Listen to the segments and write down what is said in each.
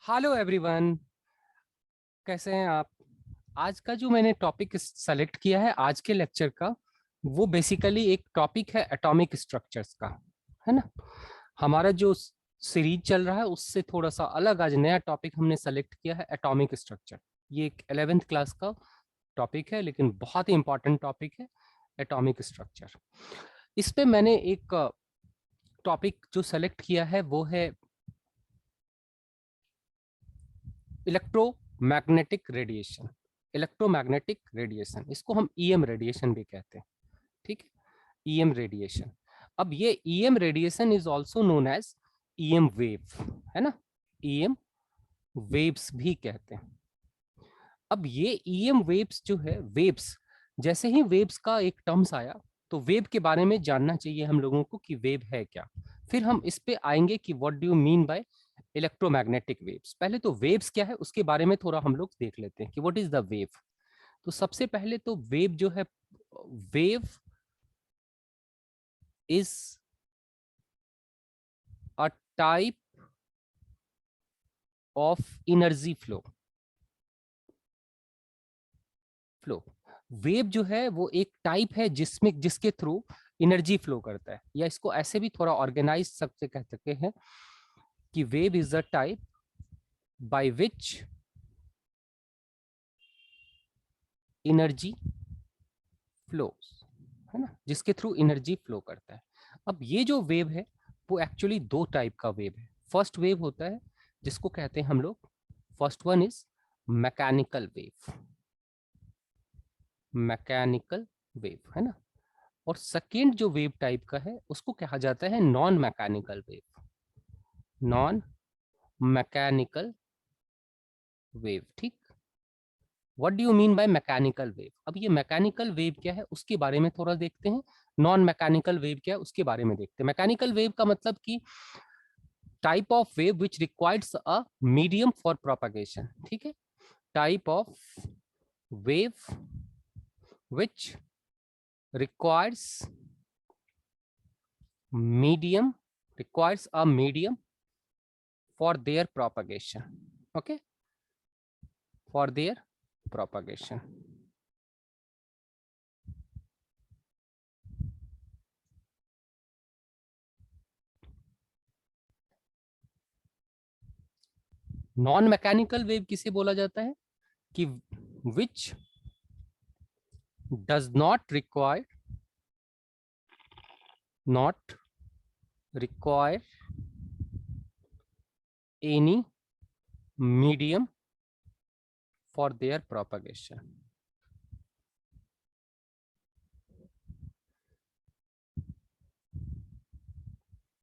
Hello everyone, कैसे हैं आप। आज का जो मैंने टॉपिक सेलेक्ट किया है आज के लेक्चर का, वो बेसिकली एक टॉपिक है एटॉमिक स्ट्रक्चर्स का, है ना। हमारा जो सीरीज चल रहा है उससे थोड़ा सा अलग आज नया टॉपिक हमने सेलेक्ट किया है एटॉमिक स्ट्रक्चर। ये एक 11th क्लास का टॉपिक है, लेकिन बहुत ही इंपॉर्टेंट टॉपिक है एटॉमिक स्ट्रक्चर। इस पे मैंने एक टॉपिक जो सेलेक्ट किया है वो है इलेक्ट्रोमैग्नेटिक रेडिएशन। इलेक्ट्रोमैग्नेटिक रेडिएशन, इसको हम ईएम रेडिएशन भी कहते हैं, ठीक है। EM radiation. अब ये EM radiation is also known as EM wave, है ना। ईएम वेव्स भी कहते हैं। अब ये ईएम वेव्स जो है, वेव्स, जैसे ही वेव्स का एक टर्म्स आया तो वेव के बारे में जानना चाहिए हम लोगों को कि वेव है क्या। फिर हम इस पे आएंगे कि what do you mean bye electromagnetic waves. पहले तो वेव्स क्या है उसके बारे में थोड़ा हम लोग देख लेते हैं कि व्हाट इज द वेव। तो सबसे पहले तो वेव जो है, wave is a type of energy flow. Flow, wave जो है वो एक टाइप है जिसके थ्रू एनर्जी फ्लो करता है, या इसको ऐसे भी थोड़ा ऑर्गेनाइज सबसे कह सकते हैं कि wave is a type by which energy flows, है ना, जिसके थ्रू एनर्जी फ्लो करता है। अब ये जो वेव है वो एक्चुअली दो टाइप का वेव है। फर्स्ट वेव होता है जिसको कहते हैं हम लोग, first one is mechanical wave. Mechanical wave, है ना। और सेकेंड जो वेव टाइप का है उसको कहा जाता है non mechanical wave. Non mechanical wave, ठीक। What do you mean by mechanical wave. अब ये मैकेनिकल वेव क्या है उसके बारे में थोड़ा देखते हैं। नॉन मैकेनिकल वेव क्या है उसके बारे में देखते हैं। मैकेनिकल वेव का मतलब कि type of wave which requires a medium for propagation, ठीक है। Type of wave which requires medium, requires a medium for their propagation, okay, for their propagation. Non mechanical wave किसे बोला जाता है कि विच does not require any medium for their propagation,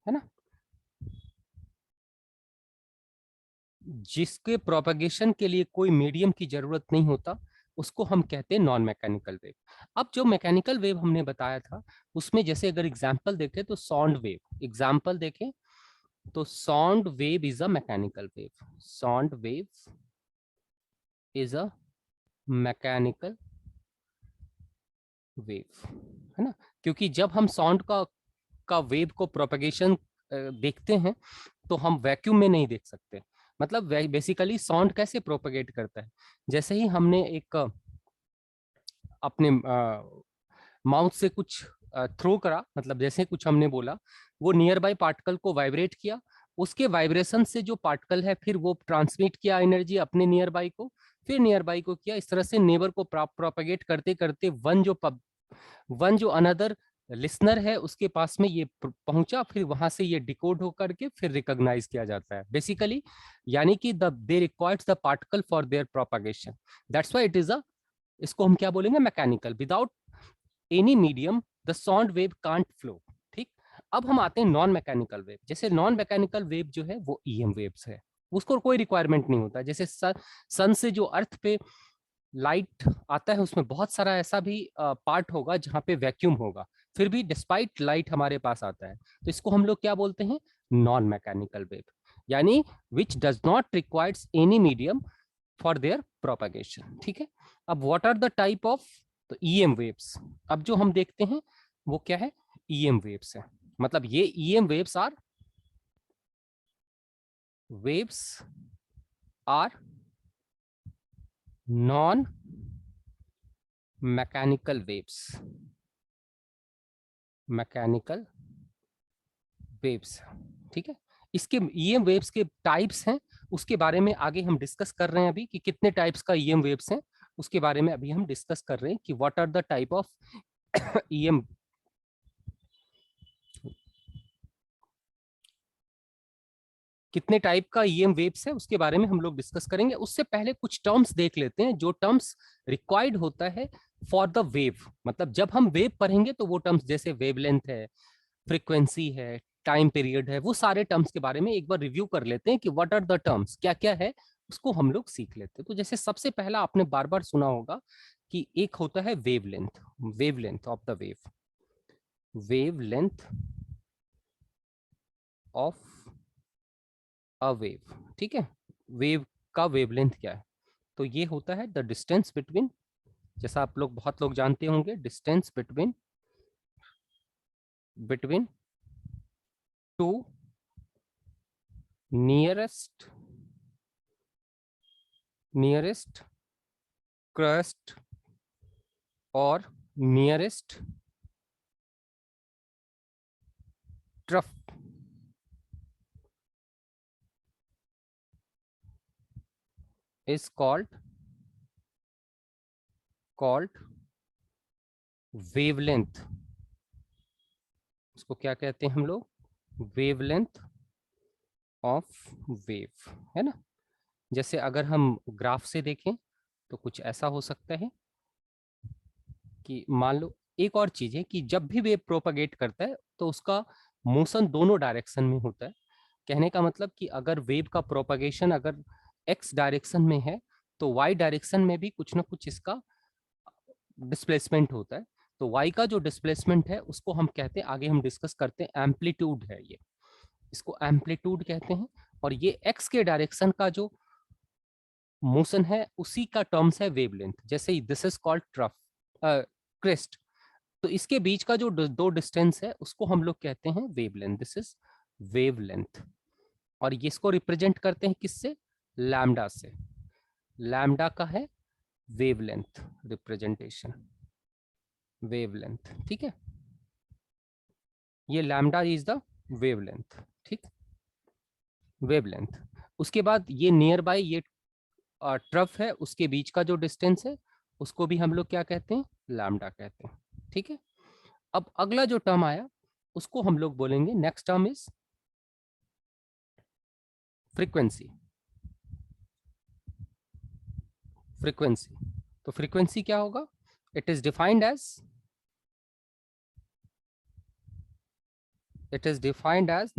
है ना। जिसके प्रोपगेशन के लिए कोई मीडियम की जरूरत नहीं होता उसको हम कहते हैं नॉन मैकेनिकल वेव। अब जो मैकेनिकल वेव हमने बताया था उसमें जैसे अगर एग्जांपल देखें तो साउंड वेव, एग्जांपल देखें तो sound wave is a mechanical wave. Sound wave is a mechanical wave, है ना। क्योंकि जब हम साउंड का वेव को प्रोपगेशन देखते हैं तो हम वैक्यूम में नहीं देख सकते। मतलब बेसिकली साउंड कैसे प्रोपगेट करता है, जैसे ही हमने एक अपने माउथ से कुछ थ्रो करा, मतलब जैसे कुछ हमने बोला, वो नियर बाय पार्टिकल को वाइब्रेट किया, उसके वाइब्रेशन से जो पार्टिकल है फिर वो ट्रांसमिट किया एनर्जी अपने नियर बाय को, फिर नियर बाय को किया, इस तरह से नेबर को प्रोपगेट करते करते वन जो अनदर लिसनर है उसके पास में ये पहुंचा, फिर वहां से ये डिकोड होकर के फिर रिकॉग्नाइज किया जाता है बेसिकली। यानी कि they requires the particle for their propagation, that's why it is a, इसको हम क्या बोलेंगे, mechanical. Without any medium the sound wave can't flow, ठीक। अब हम आते हैं नॉन मैकेनिकल वेव। जैसे नॉन मैकेनिकल वेव जो है वो ईएम वेव्स है, उसको कोई रिक्वायरमेंट नहीं होता। जैसे सन से जो अर्थ पे लाइट आता है उसमें बहुत सारा ऐसा भी पार्ट होगा जहाँ पे वैक्यूम होगा, फिर भी डिस्पाइट लाइट हमारे पास आता है, तो इसको हम लोग क्या बोलते हैं, नॉन मैकेनिकल वेव। यानी which does not requires any medium for their propagation, ठीक है। अब what are the type of, तो ईएम वेव्स। अब जो हम देखते हैं वो क्या है, ईएम वेव्स है। मतलब ये EM waves are waves are non mechanical waves, mechanical waves, ठीक है। इसके ईएम वेव्स के टाइप्स हैं, उसके बारे में आगे हम डिस्कस कर रहे हैं अभी कि कितने टाइप्स का ईएम वेव्स हैं, उसके बारे में अभी हम डिस्कस कर रहे हैं कि what are the type of EM, कितने टाइप का ईएम वेव्स है उसके बारे में हम लोग डिस्कस करेंगे। उससे पहले कुछ टर्म्स देख लेते हैं जो टर्म्स रिक्वायर्ड होता है फॉर द वेव, मतलब जब हम वेव पढ़ेंगे तो वो टर्म्स जैसे वेवलेंथ है, फ्रीक्वेंसी है, टाइम पीरियड है, वो सारे टर्म्स के बारे में एक बार रिव्यू कर लेते हैं कि व्हाट आर द टर्म्स, क्या क्या है, उसको हम लोग सीख लेते हैं। तो जैसे सबसे पहला आपने बार बार सुना होगा कि एक होता है wavelength, wavelength of the wave, wavelength of a wave, ठीक है। वेव का वेवलेंथ क्या है, तो ये होता है द डिस्टेंस बिटवीन, जैसा आप लोग बहुत लोग जानते होंगे, distance between between two nearest nearest crest और nearest trough is called wavelength, इसको क्या कहते हैं हम लोग, वेवलेंथ ऑफ वेव, है ना। जैसे अगर हम ग्राफ से देखें तो कुछ ऐसा हो सकता है कि मान लो, एक और चीज है कि जब भी वेव प्रोपगेट करता है तो उसका मोशन दोनों डायरेक्शन में होता है। कहने का मतलब कि अगर वेव का प्रोपगेशन अगर एक्स डायरेक्शन में है तो वाई डायरेक्शन में भी कुछ ना कुछ इसका डिस्प्लेसमेंट होता है। तो y का जो डिस्प्लेसमेंट है उसको हम कहते हैं, आगे हम डिस्कस करते हैं, एम्पलीट्यूड है ये, इसको एम्पलीट्यूड कहते हैं। और ये x के डायरेक्शन का जो मोशन है उसी का टर्म्स है वेवलेंथ। जैसे this is called trough, crest, तो इसके बीच का जो दो डिस्टेंस है उसको हम लोग कहते हैं वेवलेंथ, दिस इज वेवलेंथ। और ये इसको रिप्रेजेंट करते हैं किससे, लैम्डा से, लैम्डा का है वेवलेंथ रिप्रेजेंटेशन, वेवलेंथ, ठीक है। ये लैम्डा इज द वेवलेंथ, ठीक, वेवलेंथ। उसके बाद ये नियर बाय ये ट्रफ है, उसके बीच का जो डिस्टेंस है उसको भी हम लोग क्या कहते हैं, लैम्डा कहते हैं, ठीक है। अब अगला जो टर्म आया उसको हम लोग बोलेंगे, next term is frequency, frequency. तो फ्रीक्वेंसी क्या होगा, it is defined as, it is defined as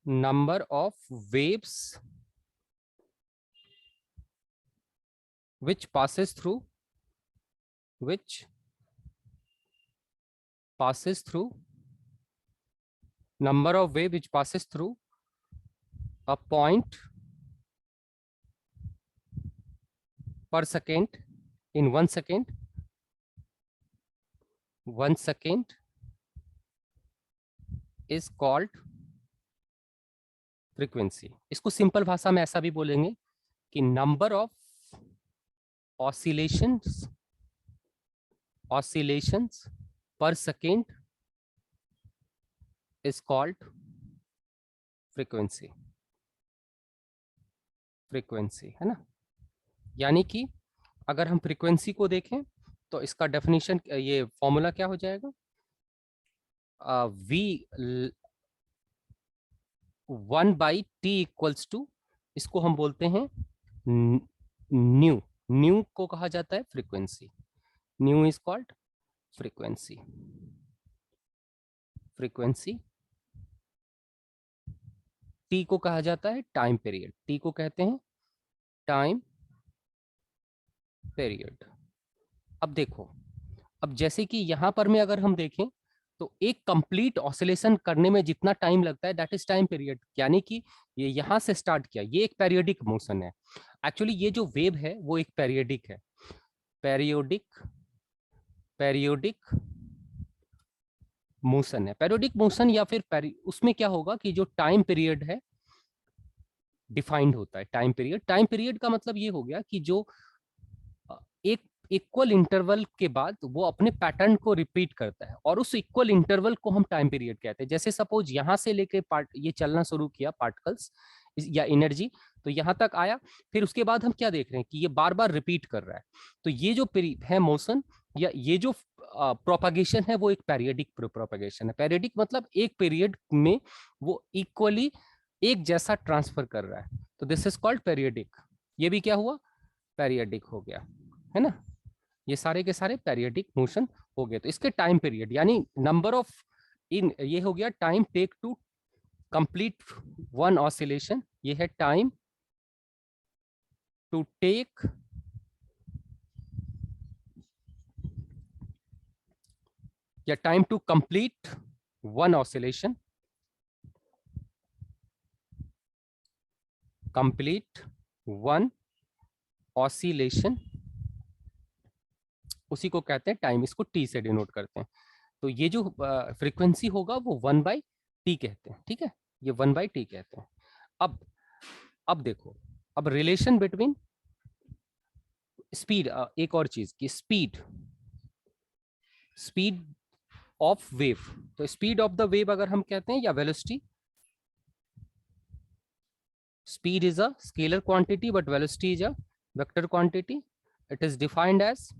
number of waves which passes through number of wave which passes through a point per second in 1 second, 1 second is called frequency। इसको simple भाषा में ऐसा भी बोलेंगे कि number of oscillations पर second is called frequency, frequency, है ना। यानी कि अगर हम फ्रीक्वेंसी को देखें तो इसका डेफिनेशन, ये फॉर्मूला क्या हो जाएगा, वी 1/t=, इसको हम बोलते हैं न्यू, न्यू को कहा जाता है frequency, new is called frequency, frequency. T को कहा जाता है टाइम पीरियड, टी को कहते हैं टाइम पीरियड। अब देखो, अब जैसे कि यहां पर में अगर हम देखें तो एक कंप्लीट ऑसिलेशन करने में जितना टाइम लगता है दैट इज टाइम पीरियड, यानी कि ये यहां से स्टार्ट किया, ये एक पेरियोडिक मोशन है। एक्चुअली ये जो वेव है वो एक पेरियोडिक है, पेरियोडिक पेरियोडिक मोशन है, पेरियोडिक मोशन, या फिर उसमें क्या होगा कि जो टाइम पीरियड है डिफाइंड होता है टाइम पीरियड। टाइम पीरियड का मतलब ये हो गया कि जो एक इक्वल इंटरवल के बाद वो अपने पैटर्न को रिपीट करता है, और उस इक्वल इंटरवल को हम टाइम पीरियड कहते हैं। जैसे सपोज यहां से लेके पार्ट ये चलना शुरू किया पार्टिकल्स या एनर्जी, तो यहां तक आया, फिर उसके बाद हम क्या देख रहे हैं कि ये बार बार रिपीट कर रहा है। तो ये जो है मोशन या ये जो प्रोपागेशन है वो एक पेरियोडिक प्रोपागेशन है। पेरियोडिक मतलब एक पीरियड में वो इक्वली एक जैसा ट्रांसफर कर रहा है, तो दिस इज कॉल्ड पेरियोडिक। ये भी क्या हुआ, पेरियोडिक हो गया, है ना। ये सारे के सारे पेरियोडिक मोशन हो गए। तो इसके टाइम पीरियड यानी नंबर ऑफ इन, ये हो गया time take to complete one oscillation, ये है टाइम टू टेक या time to complete one oscillation, complete one oscillation, उसी को कहते हैं टाइम, इसको टी से डिनोट करते हैं। तो ये जो फ्रीक्वेंसी होगा वो 1/t कहते हैं, ठीक है, ये 1/t कहते हैं। अब देखो, अब रिलेशन बिटवीन स्पीड, एक और चीज की स्पीड, स्पीड ऑफ वेव। तो स्पीड ऑफ द वेव अगर हम कहते हैं या velocity, speed is a scalar quantity but velocity is a vector quantity. It is defined as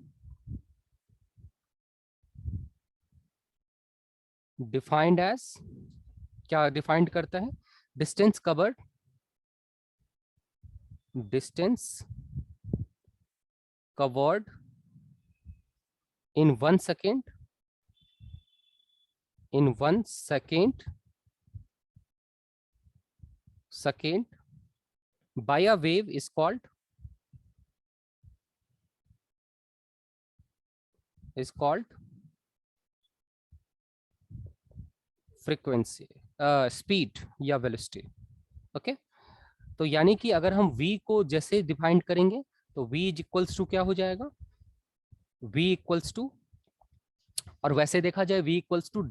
क्या डिफाइंड करता है, distance covered, distance covered in 1 second, in 1 second by a wave is called frequency, speed या velocity. Okay, तो यानी कि अगर हम v को जैसे डिफाइंड करेंगे तो v इज इक्वल्स टू क्या हो जाएगा, v इक्वल्स टू, और वैसे देखा जाए v equals to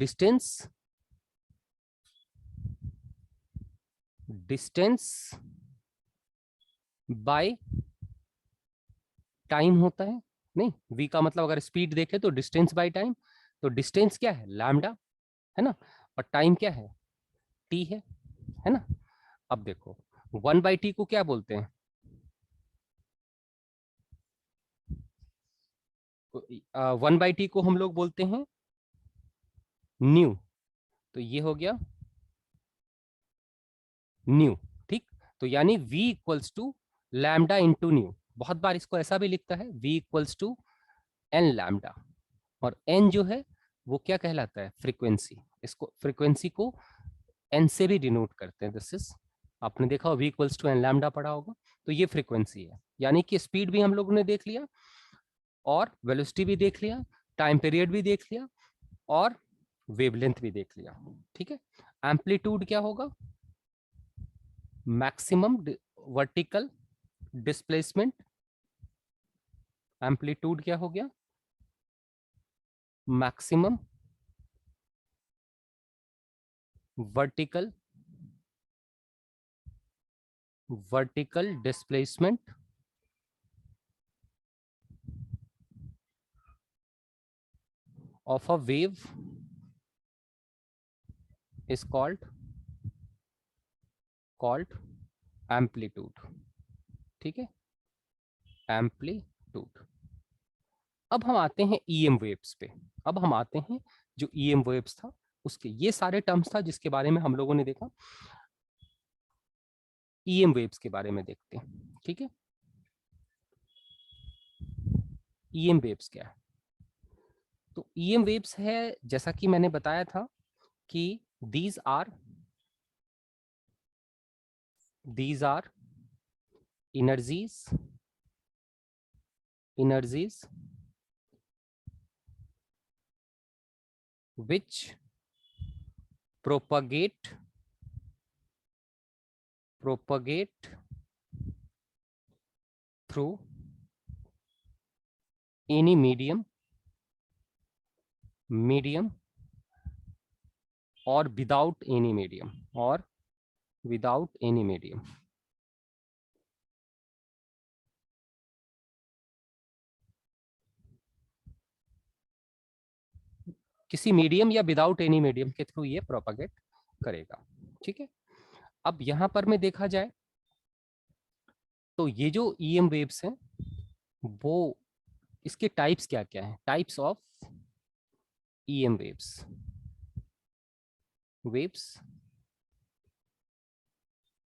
distance by time होता है। नहीं, v का मतलब अगर स्पीड देखें तो डिस्टेंस बाय टाइम, तो डिस्टेंस क्या है, लैम्डा, है ना, और टाइम क्या है, t है ना। अब देखो 1/t को क्या बोलते हैं, 1/t को हम लोग बोलते हैं न्यू, तो ये हो गया न्यू, ठीक। तो यानी v equals to lambda into nu. बहुत बार इसको ऐसा भी लिखता है v equals to n lambda, और n जो है वो क्या कहलाता है, फ्रीक्वेंसी। इसको फ्रीक्वेंसी को n से भी डिनोट करते हैं। दिस इज, आपने देखा v equals to n lambda पढ़ा होगा। तो ये फ्रीक्वेंसी है, यानी कि स्पीड भी हम लोगों ने देख लिया, और वेलोसिटी भी देख लिया, टाइम पीरियड भी देख लिया, और वेवलेंथ भी देख लिया, ठीक है। एम्पलीट्यूड क्या होगा, मैक्सिमम वर्टिकल डिस्प्लेसमेंट, एम्पलीट्यूड क्या हो गया, maximum vertical displacement of a wave is called amplitude, ठीक है, एम्पलीट्यूड। अब हम आते हैं ईएम वेव्स पे। अब हम आते हैं जो ईएम वेव्स था उसके, ये सारे टर्म्स था जिसके बारे में हम लोगों ने देखा। ईएम वेव्स के बारे में देखते हैं, ठीक है। ईएम वेव्स क्या है, तो ईएम वेव्स है, जैसा कि मैंने बताया था कि these are energies which propagate through any medium or without any medium, किसी मीडियम या विदाउट एनी मीडियम के थ्रू ये प्रोपागेट करेगा। ठीक है, अब यहां पर में देखा जाए तो ये जो ईएम वेव्स हैं वो इसके टाइप्स क्या क्या हैं, टाइप्स ऑफ ईएम वेव्स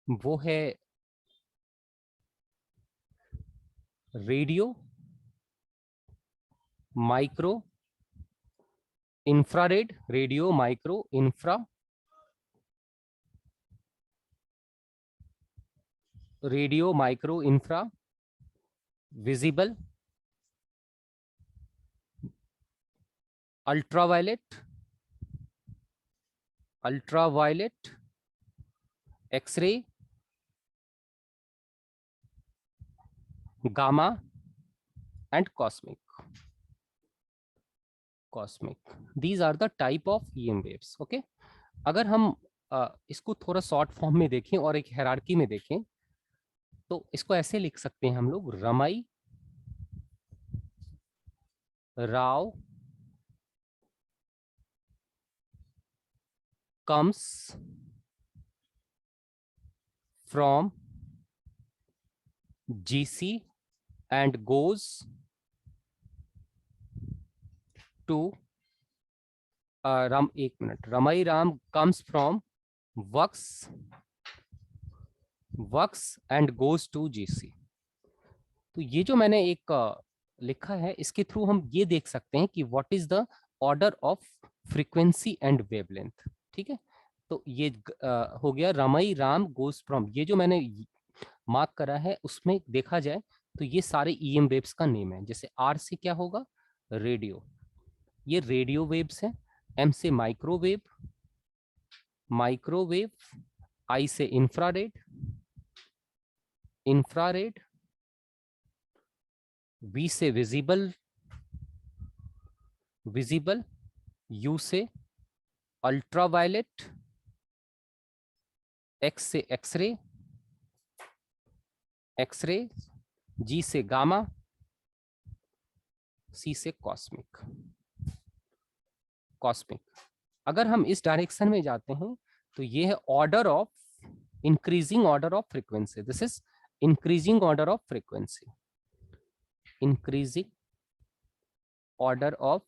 वो है radio, micro, infrared, radio, micro, infra, radio, micro, infra, visible, ultraviolet, ultraviolet, X ray, gamma and cosmic. These are the type of EM waves. Okay, अगर हम इसको थोड़ा शॉर्ट फॉर्म में देखें और एक हायरार्की में देखें तो इसको ऐसे लिख सकते हैं हम लोग, Ramai Rao comes from GC and goes to एक minute, Ramai Ram comes from Works and goes to GC। तो ये जो मैंने एक लिखा है इसके थ्रू हम ये देख सकते हैं कि what is the order of frequency and wavelength. ठीक है, तो ये हो गया रमाई राम गोज फ्रॉम, ये जो मैंने मार्क करा है उसमें देखा जाए तो ये सारे ईएम वेव्स का नेम है। जैसे आर से क्या होगा, रेडियो, ये रेडियो वेव्स है। एम से माइक्रोवेव, माइक्रोवेव, आई से इंफ्रारेड, इंफ्रारेड, वी से विजिबल, विजिबल, यू से अल्ट्रावायलेट, एक्स से एक्सरे, एक्सरे, जी से गामा, सी से कॉस्मिक। कॉस्मिक अगर हम इस डायरेक्शन में जाते हैं तो ये है order of increasing order of frequency. This is increasing order of frequency, increasing order of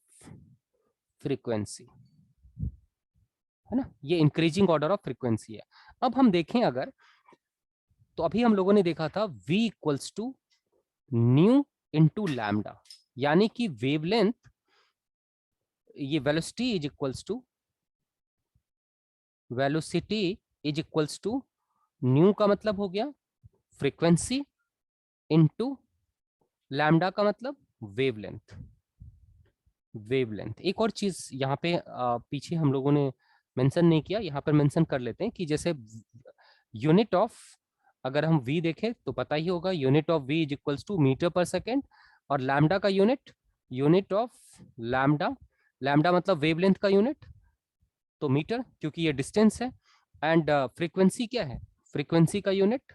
frequency है ना, ये इंक्रीजिंग ऑर्डर ऑफ फ्रीक्वेंसी है। अब हम देखें अगर, तो अभी हम लोगों ने देखा था v equals to nu into lambda, यानी कि वेवलेंथ, ये velocity is equals to, velocity is equals to nu का मतलब हो गया फ्रीक्वेंसी इंटू लैम्डा का मतलब वेवलेंथ। वेवलेंथ एक और चीज यहाँ पे पीछे हम लोगों ने मेंशन नहीं किया, यहाँ पर मेंशन कर लेते हैं कि जैसे यूनिट ऑफ, अगर हम v देखें तो पता ही होगा unit of v is equals to metre per second, और लैम्डा का unit, unit of lambda, lambda मतलब वेवलेंथ का यूनिट तो मीटर, क्योंकि ये डिस्टेंस है। एंड फ्रीक्वेंसी क्या है, फ्रीक्वेंसी का यूनिट,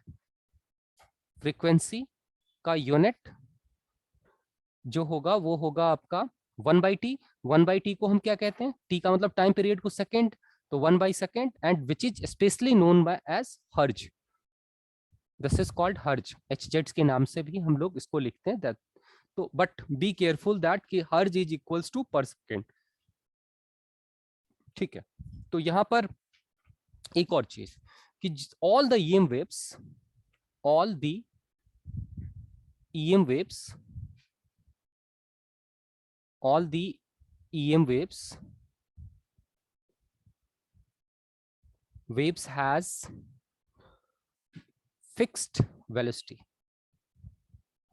फ्रीक्वेंसी का यूनिट जो होगा वो होगा आपका 1/t। 1/t को हम क्या कहते हैं, t का मतलब टाइम पीरियड को सेकेंड, तो 1/सेकेंड, and which is specially known by as hertz. This is called hertz, hz के नाम से भी हम लोग इसको लिखते हैं। दैट तो बट बी केयरफुल दैट कि हर्ज इज इक्वल्स टू पर सेकेंड। ठीक है, तो यहां पर एक और चीज कि all the EM waves, all the EM waves, all the EM waves has fixed velocity,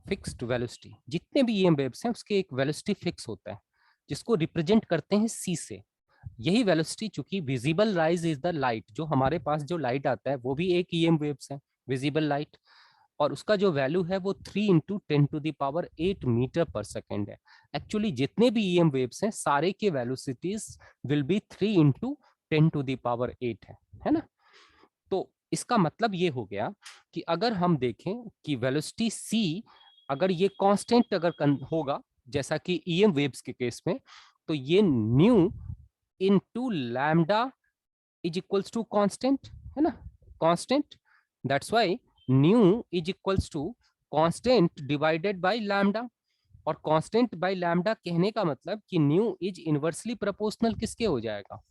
fixed velocity. जितने भी EM वेव्स हैं उसके एक वेलोसिटी फिक्स होता है जिसको रिप्रेजेंट करते हैं C से। यही वेलोसिटी, चूंकि visible rise is the light, जो हमारे पास जो लाइट आता है वो भी एक EM वेव्स है, विजिबल लाइट, और उसका जो वैल्यू है वो 3 × 10⁸ मीटर पर सेकेंड है। एक्चुअली जितने भी EM वेव्स हैं सारे के वेलोसिटीज विल बी 3 × 10⁸ है ना। तो इसका मतलब ये हो गया कि अगर हम देखें कि वेलोसिटी C अगर ये कांस्टेंट अगर होगा, जैसा कि EM वेव्स के केस में, तो ये nu into lambda is equals to constant, है ना, constant. That's why nu is equals to constant divided by lambda. और कांस्टेंट बाय लैम्डा कहने का मतलब कि न्यू इज इनवर्सली प्रोपोर्शनल किसके हो जाएगा,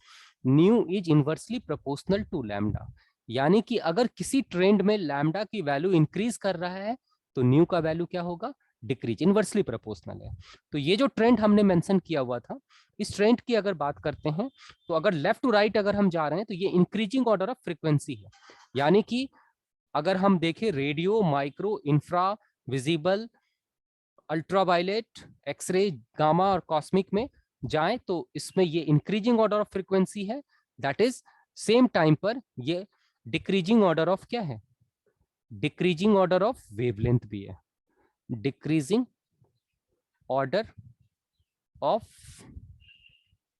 nu is inversely proportional to lambda. यानी कि अगर किसी ट्रेंड में लैम्डा की वैल्यू इंक्रीज कर रहा है तो न्यू का वैल्यू क्या होगा, डिक्रीज, इनवर्सली प्रोपोर्शनल है। तो ये जो ट्रेंड हमने मेंशन किया हुआ था, इस ट्रेंड की अगर बात करते हैं तो अगर लेफ्ट टू राइट अगर हम जा रहे हैं तो ये इंक्रीजिंग ऑर्डर ऑफ फ्रीक्वेंसी है। यानी कि अगर हम देखें radio, micro, infra, visible, ultraviolet, X ray, gamma और कॉस्मिक में जाएं तो इसमें ये इंक्रीजिंग ऑर्डर ऑफ फ्रीक्वेंसी है। दैट इज सेम टाइम पर ये डिक्रीजिंग ऑर्डर ऑफ क्या है, डिक्रीजिंग ऑर्डर ऑफ वेवलेंथ भी है, डिक्रीजिंग ऑर्डर ऑफ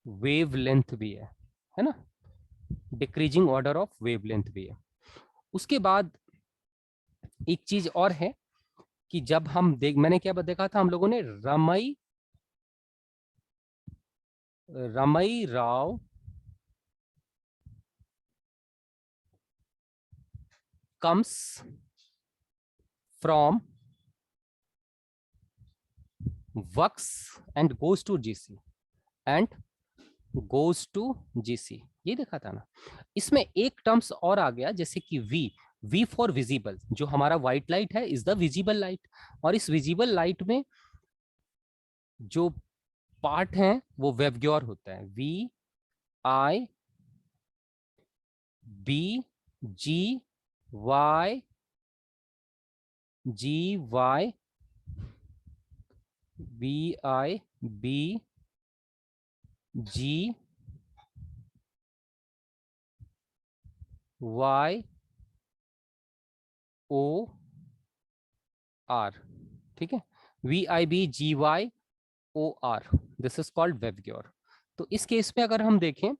वेवलेंथ भी है ना, डिक्रीजिंग ऑर्डर ऑफ वेवलेंथ भी है। उसके बाद एक चीज और है कि जब हम मैंने क्या देखा था हम लोगों ने, Ramai Rao comes from Wux and goes to GC and goes to GC, ये देखा था ना। इसमें एक टर्म्स और आ गया जैसे कि V फॉर विजिबल, जो हमारा व्हाइट लाइट है इज द विजिबल लाइट। और इस विजिबल लाइट में जो पार्ट है वो वेवग्योर होता है, VIBGY VIBGYOR, ठीक है, VIBGYOR, दिस इज कॉल्ड वेवग्योर। तो इस केस में अगर हम देखें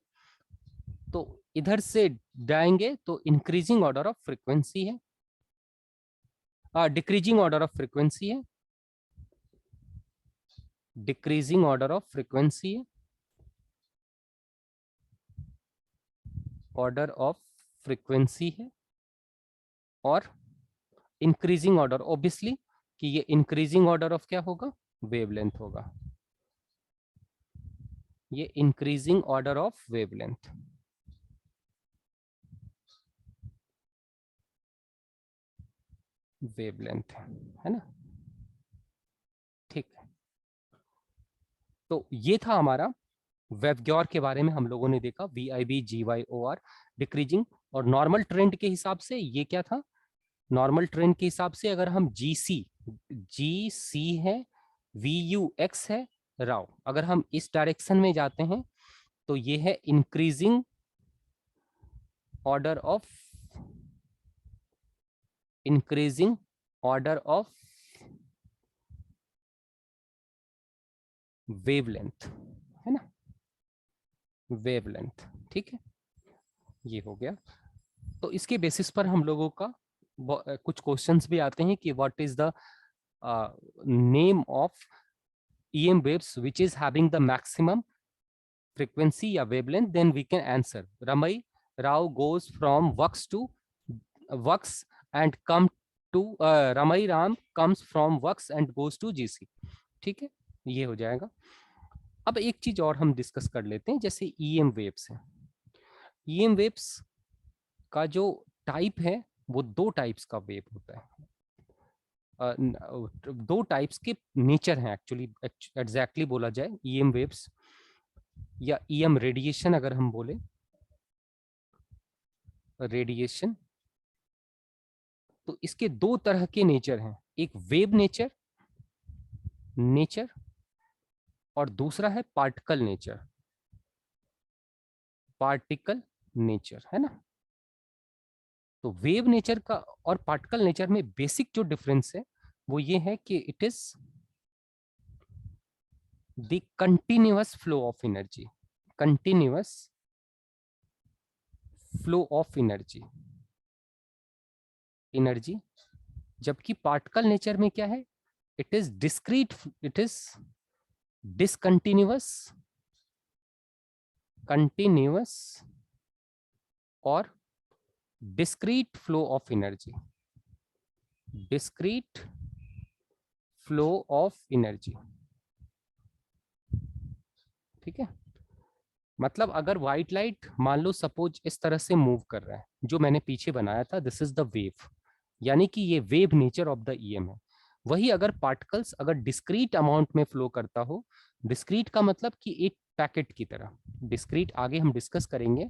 तो इधर से जाएंगे तो इंक्रीजिंग ऑर्डर ऑफ फ्रीक्वेंसी है, डिक्रीजिंग ऑर्डर ऑफ फ्रीक्वेंसी है, डिक्रीजिंग ऑर्डर ऑफ फ्रीक्वेंसी है, ऑर्डर ऑफ फ्रीक्वेंसी है, और इंक्रीजिंग ऑर्डर, ऑब्वियसली कि ये इंक्रीजिंग ऑर्डर ऑफ क्या होगा, वेवलेंथ होगा, ये increasing order of wavelength. Wavelength है ना, ठीक है। तो ये था हमारा वेवग्योर के बारे में हम लोगों ने देखा, VIBGYOR, डिक्रीजिंग। और नॉर्मल ट्रेंड के हिसाब से ये क्या था, नॉर्मल ट्रेंड के हिसाब से अगर हम GC है, VUX है, राव, अगर हम इस डायरेक्शन में जाते हैं तो ये है इंक्रीजिंग ऑर्डर ऑफ वेवलेंथ, है ना, वेवलेंथ, ठीक है, ये हो गया। तो इसके बेसिस पर हम लोगों का कुछ क्वेश्चंस भी आते हैं कि what is the name of EM waves which is having the maximum frequency या wavelength, then we can answer Ramai Rao goes from Wux to Wux and come to Ramai Ram comes from Wux and goes to GC, ठीक है, ये हो जाएगा। अब एक चीज और हम डिस्कस कर लेते हैं, जैसे EM waves है। EM waves का जो टाइप है वो दो टाइप्स का वेव होता है, दो टाइप्स के नेचर हैं एक्चुअली, एग्जैक्टली बोला जाए EM वेव्स या EM रेडिएशन, अगर हम बोले रेडिएशन, तो इसके दो तरह के नेचर हैं, एक वेव नेचर और दूसरा है पार्टिकल नेचर, है ना। तो वेव नेचर का और पार्टिकल नेचर में बेसिक जो डिफरेंस है वो ये है कि it is the continuous flow of energy, continuous flow of energy, जबकि पार्टिकल नेचर में क्या है, it is discrete, it is discontinuous continuous और discrete flow of energy, discrete flow of energy. ठीक है, मतलब अगर व्हाइट लाइट मान लो सपोज इस तरह से मूव कर रहा है, जो मैंने पीछे बनाया था, दिस इज द वेव, यानी कि ये wave nature of the EM है। वही अगर पार्टिकल्स अगर डिस्क्रीट अमाउंट में फ्लो करता हो, डिस्क्रीट का मतलब कि एक पैकेट की तरह, डिस्क्रीट आगे हम डिस्कस करेंगे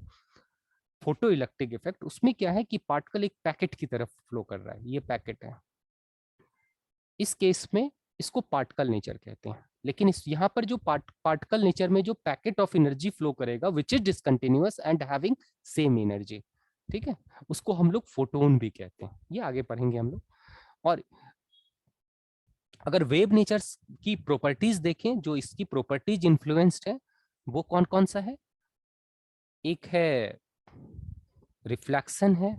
फोटो इलेक्ट्रिक इफेक्ट, उसमें क्या है कि पार्टिकल एक पैकेट की तरफ फ्लो कर रहा है, ये पैकेट है, इस केस में इसको पार्टिकल नेचर कहते हैं। लेकिन इस यहाँ पर जो पार्टिकल नेचर में जो पैकेट ऑफ एनर्जी फ्लो करेगा which is discontinuous and having same energy, ठीक है, उसको हम लोग फोटोन भी कहते हैं, ये आगे पढ़ेंगे हम लोग। और अगर वेव नेचर की प्रॉपर्टीज देखें, जो इसकी प्रॉपर्टीज इन्फ्लुएंस्ड है, वो कौन कौन सा है, एक है रिफ्लेक्शन है,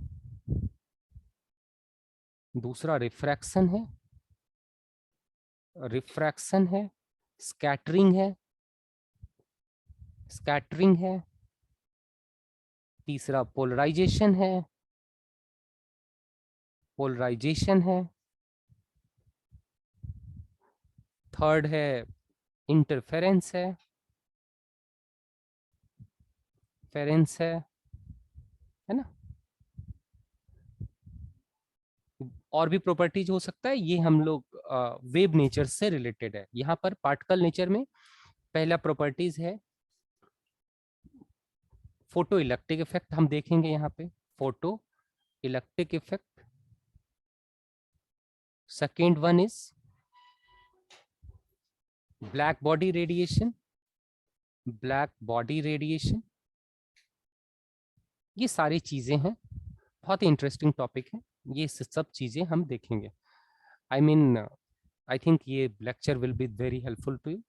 दूसरा रिफ्रैक्शन है, रिफ्रैक्शन है, स्कैटरिंग है, स्कैटरिंग है, तीसरा पोलराइजेशन है, पोलराइजेशन है, थर्ड है इंटरफेरेंस फेरेंस है ना, और भी प्रॉपर्टीज हो सकता है, ये हम लोग वेव नेचर से रिलेटेड है। यहाँ पर पार्टिकल नेचर में पहला प्रॉपर्टीज है फोटो इलेक्ट्रिक इफेक्ट, हम देखेंगे यहाँ पे photo electric effect. Second one is black body radiation, black body radiation. ये सारी चीजें हैं, बहुत ही इंटरेस्टिंग टॉपिक है, ये सब चीजें हम देखेंगे। आई मीन आई थिंक ये lecture will be very helpful to you.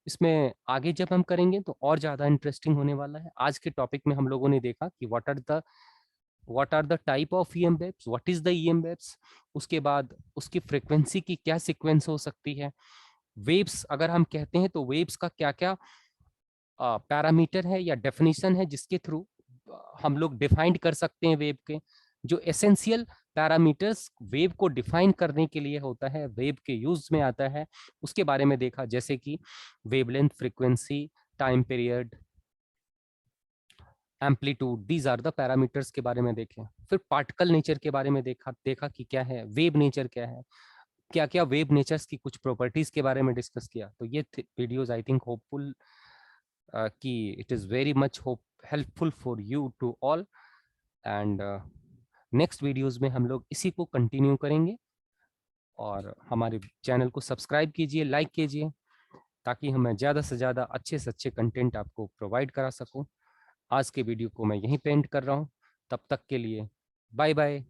इसमें आगे जब हम करेंगे तो और ज्यादा इंटरेस्टिंग होने वाला है। आज के टॉपिक में हम लोगों ने देखा कि what are the type of EM waves, what is the EM waves, उसके बाद उसकी फ्रीक्वेंसी की क्या सीक्वेंस हो सकती है, वेव्स अगर हम कहते हैं तो वेव्स का क्या क्या पैरामीटर है या डेफिनेशन है जिसके थ्रू हम लोग डिफाइंड कर सकते हैं वेव के, जो एसेंशियल पैरामीटर्स वेव को डिफाइन करने के लिए होता है, वेव के यूज में आता है, उसके बारे में देखा, जैसे कि wavelength, frequency, time period, amplitude, these are the parameters के बारे में देखें। फिर पार्टिकल नेचर के बारे में देखा कि क्या है वेव नेचर, क्या है, क्या क्या वेव नेचर्स की कुछ प्रॉपर्टीज के बारे में डिस्कस किया। तो ये वीडियोस आई थिंक होपफुल कि it is very much hope helpful for you to all, and next videos में हम लोग इसी को कंटिन्यू करेंगे। और हमारे चैनल को सब्सक्राइब कीजिए, लाइक कीजिए, ताकि मैं ज़्यादा से ज़्यादा अच्छे से अच्छे कंटेंट आपको प्रोवाइड करा सकूं। आज के वीडियो को मैं यहीं पे एंड कर रहा हूं, तब तक के लिए बाय बाय।